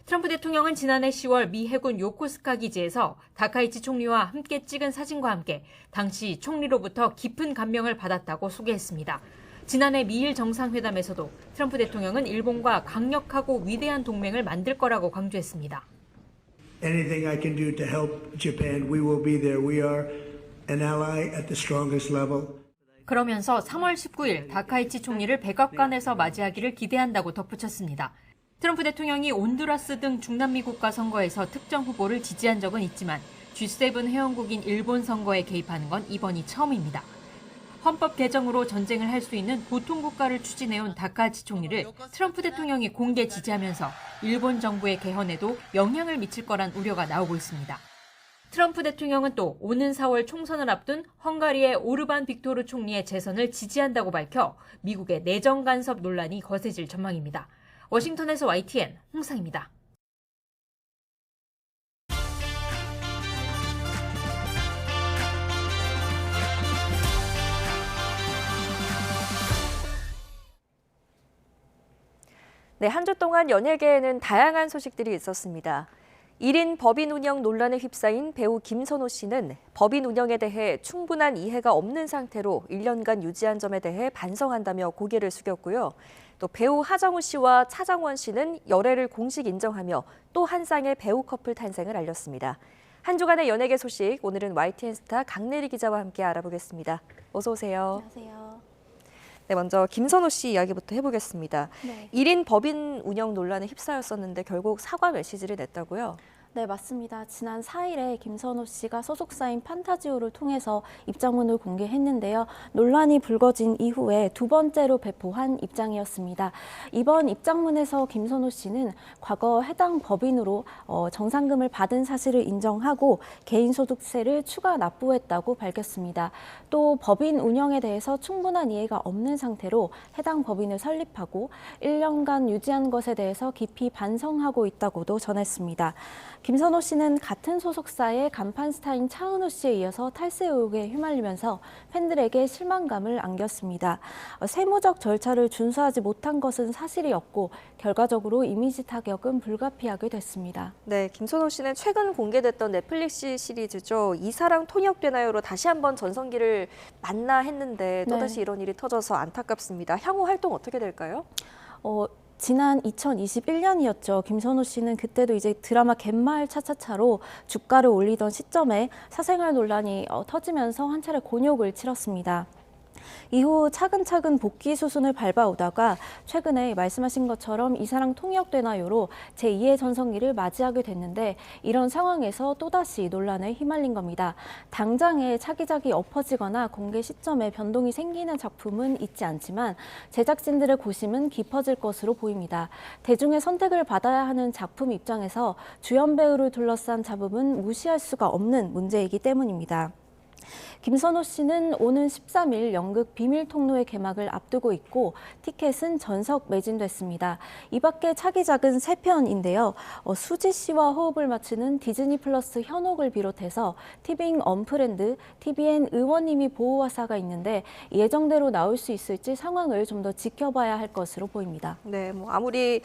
Q: 트럼프 대통령은 지난해 10월 미 해군 요코스카 기지에서 다카이치 총리와 함께 찍은 사진과 함께 당시 총리로부터 깊은 감명을 받았다고 소개했습니다. 지난해 미일 정상회담에서도 트럼프 대통령은 일본과 강력하고 위대한 동맹을 만들 거라고 강조했습니다.
R: Anything I can do to help Japan, we will be there. We are an ally at the strongest level.
Q: 그러면서 3월 19일 다카이치 총리를 백악관에서 맞이하기를 기대한다고 덧붙였습니다. 트럼프 대통령이 온두라스 등 중남미 국가 선거에서 특정 후보를 지지한 적은 있지만 G7 회원국인 일본 선거에 개입하는 건 이번이 처음입니다. 헌법 개정으로 전쟁을 할 수 있는 보통국가를 추진해온 다카이치 총리를 트럼프 대통령이 공개 지지하면서 일본 정부의 개헌에도 영향을 미칠 거란 우려가 나오고 있습니다. 트럼프 대통령은 또 오는 4월 총선을 앞둔 헝가리의 오르반 빅토르 총리의 재선을 지지한다고 밝혀 미국의 내정 간섭 논란이 거세질 전망입니다. 워싱턴에서 YTN 홍상입니다.
B: 네, 한 주 동안 연예계에는 다양한 소식들이 있었습니다. 1인 법인 운영 논란에 휩싸인 배우 김선호 씨는 법인 운영에 대해 충분한 이해가 없는 상태로 1년간 유지한 점에 대해 반성한다며 고개를 숙였고요. 또 배우 하정우 씨와 차정원 씨는 열애를 공식 인정하며 또 한 쌍의 배우 커플 탄생을 알렸습니다. 한 주간의 연예계 소식, 오늘은 YTN 스타 강내리 기자와 함께 알아보겠습니다. 어서 오세요.
S: 안녕하세요.
B: 네, 먼저 김선호 씨 이야기부터 해보겠습니다.
S: 네.
B: 1인 법인 운영 논란에 휩싸였었는데 결국 사과 메시지를 냈다고요?
S: 네, 맞습니다. 지난 4일에 김선호 씨가 소속사인 판타지오를 통해서 입장문을 공개했는데요. 논란이 불거진 이후에 두 번째로 배포한 입장이었습니다. 이번 입장문에서 김선호 씨는 과거 해당 법인으로 정상금을 받은 사실을 인정하고 개인소득세를 추가 납부했다고 밝혔습니다. 또 법인 운영에 대해서 충분한 이해가 없는 상태로 해당 법인을 설립하고 1년간 유지한 것에 대해서 깊이 반성하고 있다고도 전했습니다. 김선호 씨는 같은 소속사의 간판 스타인 차은우 씨에 이어서 탈세 의혹에 휘말리면서 팬들에게 실망감을 안겼습니다. 세무적 절차를 준수하지 못한 것은 사실이었고 결과적으로 이미지 타격은 불가피하게 됐습니다.
B: 네, 김선호 씨는 최근 공개됐던 넷플릭스 시리즈죠. 이 사랑 통역되나요로 다시 한번 전성기를 만나 했는데 또다시
S: 네.
B: 이런 일이 터져서 안타깝습니다. 향후 활동 어떻게 될까요?
S: 지난 2021년이었죠. 김선호 씨는 그때도 이제 드라마 갯마을 차차차로 주가를 올리던 시점에 사생활 논란이 터지면서 한 차례 곤욕을 치렀습니다. 이후 차근차근 복귀 수순을 밟아오다가 최근에 말씀하신 것처럼 이 사랑 통역되나요로 제2의 전성기를 맞이하게 됐는데 이런 상황에서 또다시 논란에 휘말린 겁니다. 당장에 차기작이 엎어지거나 공개 시점에 변동이 생기는 작품은 있지 않지만 제작진들의 고심은 깊어질 것으로 보입니다. 대중의 선택을 받아야 하는 작품 입장에서 주연 배우를 둘러싼 잡음은 무시할 수가 없는 문제이기 때문입니다. 김선호 씨는 오는 13일 연극 비밀통로의 개막을 앞두고 있고 티켓은 전석 매진됐습니다. 이 밖에 차기작은 3편인데요. 수지 씨와 호흡을 맞추는 디즈니 플러스 현옥을 비롯해서 티빙 언프렌드, TVN 의원님이 보호하사가 있는데 예정대로 나올 수 있을지 상황을 좀 더 지켜봐야 할 것으로 보입니다.
B: 네, 아무리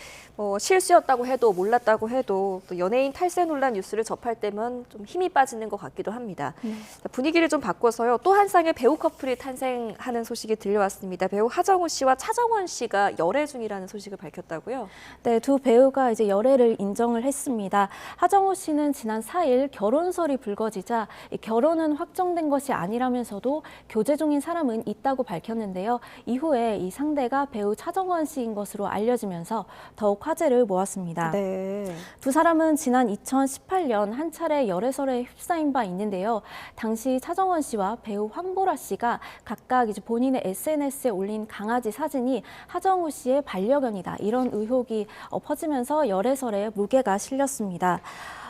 B: 실수였다고 해도 몰랐다고 해도 또 연예인 탈세 논란 뉴스를 접할 때면 좀 힘이 빠지는 것 같기도 합니다. 자, 분위기를 좀 바꿔서요. 또 한 쌍의 배우 커플이 탄생하는 소식이 들려왔습니다. 배우 하정우 씨와 차정원 씨가 열애 중이라는 소식을 밝혔다고요?
S: 네, 두 배우가 이제 열애를 인정을 했습니다. 하정우 씨는 지난 4일 결혼설이 불거지자 결혼은 확정된 것이 아니라면서도 교제 중인 사람은 있다고 밝혔는데요. 이후에 이 상대가 배우 차정원 씨인 것으로 알려지면서 더욱 화제를 모았습니다.
B: 네.
S: 두 사람은 지난 2018년 한 차례 열애설에 휩싸인 바 있는데요. 당시 차정원 씨와 배우 황보라 씨가 각각 이제 본인의 SNS에 올린 강아지 사진이 하정우 씨의 반려견이다. 이런 의혹이 퍼지면서 열애설에 무게가 실렸습니다.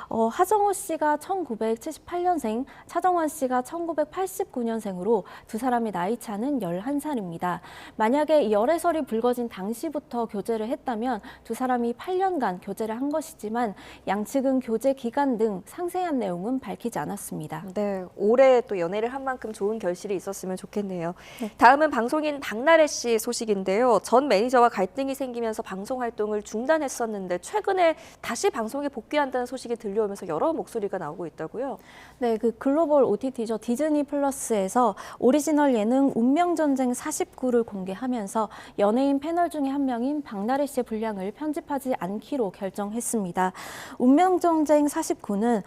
S: 하정우 씨가 1978년생, 차정원 씨가 1989년생으로 두 사람의 나이 차는 11살입니다. 만약에 열애설이 불거진 당시부터 교제를 했다면 두 사람이 8년간 교제를 한 것이지만 양측은 교제 기간 등 상세한 내용은 밝히지 않았습니다.
B: 네, 올해 또 연애를 한 만큼 좋은 결실이 있었으면 좋겠네요. 네. 다음은 방송인 박나래 씨 소식인데요. 전 매니저와 갈등이 생기면서 방송 활동을 중단했었는데 최근에 다시 방송에 복귀한다는 소식이 들려오면서 여러 목소리가 나오고 있다고요?
S: 네, 그 글로벌 OTT죠. 디즈니 플러스에서 오리지널 예능 운명전쟁 49를 공개하면서 연예인 패널 중에 한 명인 박나래 씨의 분량을 편집하지 않기로 결정했습니다. 운명전쟁 49는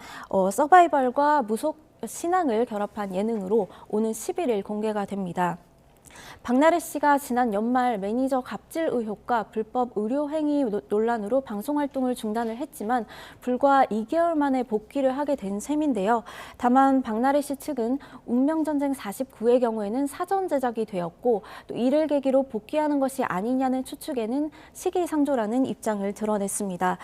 S: 서바이벌과 무속 신앙을 결합한 예능으로 오는 11일 공개가 됩니다. 박나래 씨가 지난 연말 매니저 갑질 의혹과 불법 의료 행위 논란으로 방송 활동을 중단을 했지만 불과 2개월 만에 복귀를 하게 된 셈인데요. 다만 박나래 씨 측은 운명전쟁 49의 경우에는 사전 제작이 되었고 또 이를 계기로 복귀하는 것이 아니냐는 추측에는 시기상조라는 입장을 드러냈습니다.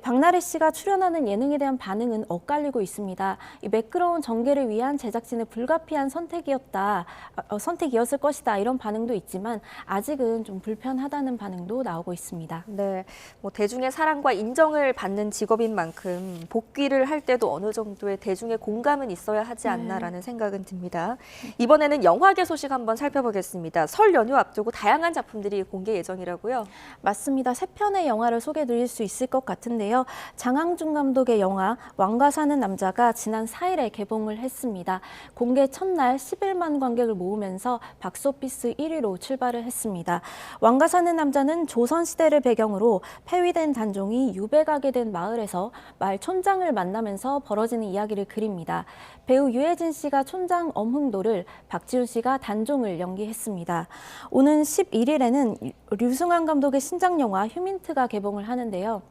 S: 박나래 씨가 출연하는 예능에 대한 반응은 엇갈리고 있습니다. 매끄러운 전개를 위한 제작진의 불가피한 선택이었을 것이다. 좋다 이런 반응도 있지만 아직은 좀 불편하다는 반응도 나오고 있습니다.
B: 네, 뭐 대중의 사랑과 인정을 받는 직업인 만큼 복귀를 할 때도 어느 정도의 대중의 공감은 있어야 하지 않나라는 생각은 듭니다. 이번에는 영화계 소식 한번 살펴보겠습니다. 설 연휴 앞두고 다양한 작품들이 공개 예정이라고요?
S: 맞습니다. 3편의 영화를 소개드릴 수 있을 것 같은데요. 장항준 감독의 영화 왕과 사는 남자가 지난 4일에 개봉을 했습니다. 공개 첫날 11만 관객을 모으면서 박스오피스 1위로 출발을 했습니다. 왕과 사는 남자는 조선시대를 배경으로 폐위된 단종이 유배가게 된 마을에서 마을 촌장을 만나면서 벌어지는 이야기를 그립니다. 배우 유해진 씨가 촌장 엄흥도를, 박지훈 씨가 단종을 연기했습니다. 오는 11일에는 류승환 감독의 신작 영화 휴민트가 개봉을 하는데요.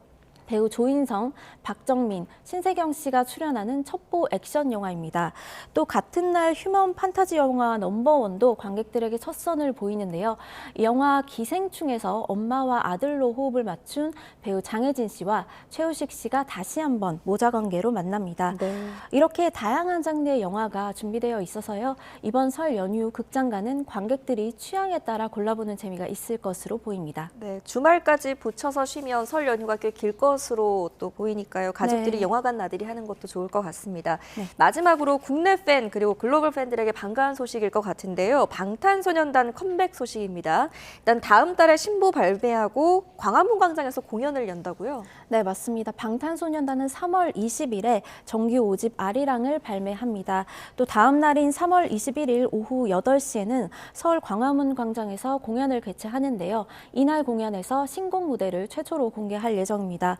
S: 배우 조인성, 박정민, 신세경 씨가 출연하는 첩보 액션 영화입니다. 또 같은 날 휴먼 판타지 영화 넘버원도 관객들에게 첫 선을 보이는데요. 이 영화 기생충에서 엄마와 아들로 호흡을 맞춘 배우 장혜진 씨와 최우식 씨가 다시 한번 모자 관계로 만납니다. 이렇게 다양한 장르의 영화가 준비되어 있어서요. 이번 설 연휴 극장가는 관객들이 취향에 따라 골라보는 재미가 있을 것으로 보입니다.
B: 네, 주말까지 붙여서 쉬면 설 연휴가 꽤 길 것으로 또 보이니까요. 가족들이
S: 네.
B: 영화관 나들이 하는 것도 좋을 것 같습니다. 마지막으로 국내 팬 그리고 글로벌 팬들에게 반가운 소식일 것 같은데요. 방탄소년단 컴백 소식입니다. 일단 다음 달에 신보 발매하고 광화문 광장에서 공연을 연다고요?
S: 네, 맞습니다. 방탄소년단은 3월 20일에 정규 5집 아리랑을 발매합니다. 또 다음 날인 3월 21일 오후 8시에는 서울 광화문 광장에서 공연을 개최하는데요. 이날 공연에서 신곡 무대를 최초로 공개할 예정입니다.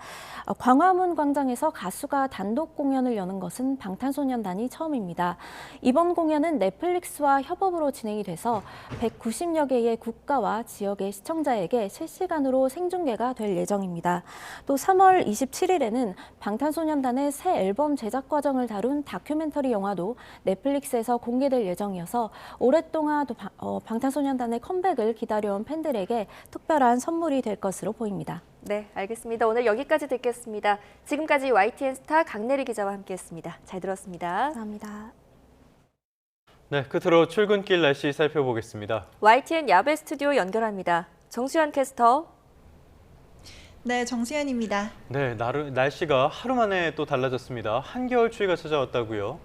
S: 광화문 광장에서 가수가 단독 공연을 여는 것은 방탄소년단이 처음입니다. 이번 공연은 넷플릭스와 협업으로 진행이 돼서 190여 개의 국가와 지역의 시청자에게 실시간으로 생중계가 될 예정입니다. 또 3월 27일에는 방탄소년단의 새 앨범 제작 과정을 다룬 다큐멘터리 영화도 넷플릭스에서 공개될 예정이어서 오랫동안 또 방탄소년단의 컴백을 기다려온 팬들에게 특별한 선물이 될 것으로 보입니다.
B: 네, 알겠습니다. 오늘 여기까지 듣겠습니다. 지금까지 YTN 스타 강내리 기자와 함께했습니다. 잘 들었습니다.
S: 감사합니다.
A: 네, 끝으로 출근길 날씨 살펴보겠습니다.
B: YTN 야외 스튜디오 연결합니다. 정수현 캐스터.
T: 네, 정수현입니다.
A: 네, 날씨가 하루 만에 또 달라졌습니다. 한겨울 추위가 찾아왔다고요?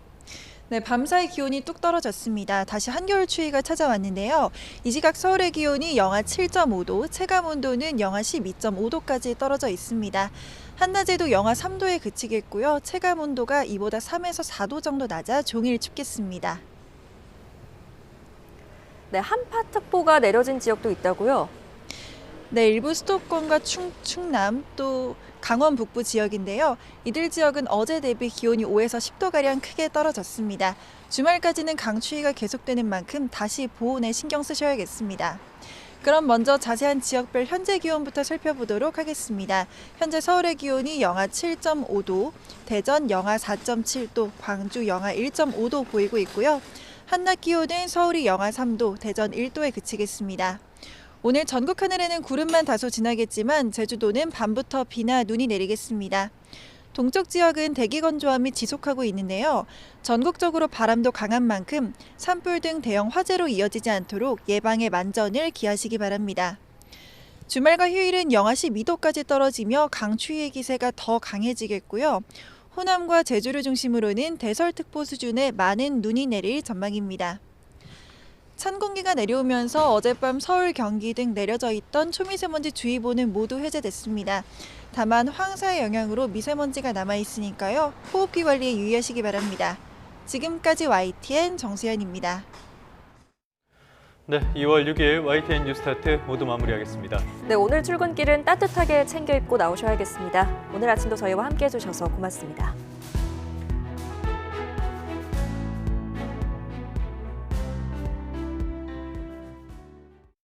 T: 네, 밤사이 기온이 뚝 떨어졌습니다. 다시 한겨울 추위가 찾아왔는데요. 이 시각 서울의 기온이 영하 7.5도, 체감 온도는 영하 12.5도까지 떨어져 있습니다. 한낮에도 영하 3도에 그치겠고요. 체감 온도가 이보다 3에서 4도 정도 낮아 종일 춥겠습니다.
B: 네, 한파특보가 내려진 지역도 있다고요?
T: 네, 일부 수도권과 충남 또 강원 북부 지역인데요. 이들 지역은 어제 대비 기온이 5에서 10도가량 크게 떨어졌습니다. 주말까지는 강추위가 계속되는 만큼 다시 보온에 신경 쓰셔야겠습니다. 그럼 먼저 자세한 지역별 현재 기온부터 살펴보도록 하겠습니다. 현재 서울의 기온이 영하 7.5도, 대전 영하 4.7도, 광주 영하 1.5도 보이고 있고요. 한낮 기온은 서울이 영하 3도, 대전 1도에 그치겠습니다. 오늘 전국 하늘에는 구름만 다소 지나겠지만 제주도는 밤부터 비나 눈이 내리겠습니다. 동쪽 지역은 대기 건조함이 지속하고 있는데요. 전국적으로 바람도 강한 만큼 산불 등 대형 화재로 이어지지 않도록 예방에 만전을 기하시기 바랍니다. 주말과 휴일은 영하 12도까지 떨어지며 강추위의 기세가 더 강해지겠고요. 호남과 제주를 중심으로는 대설특보 수준의 많은 눈이 내릴 전망입니다. 찬 공기가 내려오면서 어젯밤 서울, 경기 등 내려져 있던 초미세먼지 주의보는 모두 해제됐습니다. 다만 황사의 영향으로 미세먼지가 남아있으니까요. 호흡기 관리에 유의하시기 바랍니다. 지금까지 YTN 정수현입니다.
A: 네, 2월 6일 YTN 뉴스타트 모두 마무리하겠습니다.
B: 네, 오늘 출근길은 따뜻하게 챙겨 입고 나오셔야겠습니다. 오늘 아침도 저희와 함께해 주셔서 고맙습니다.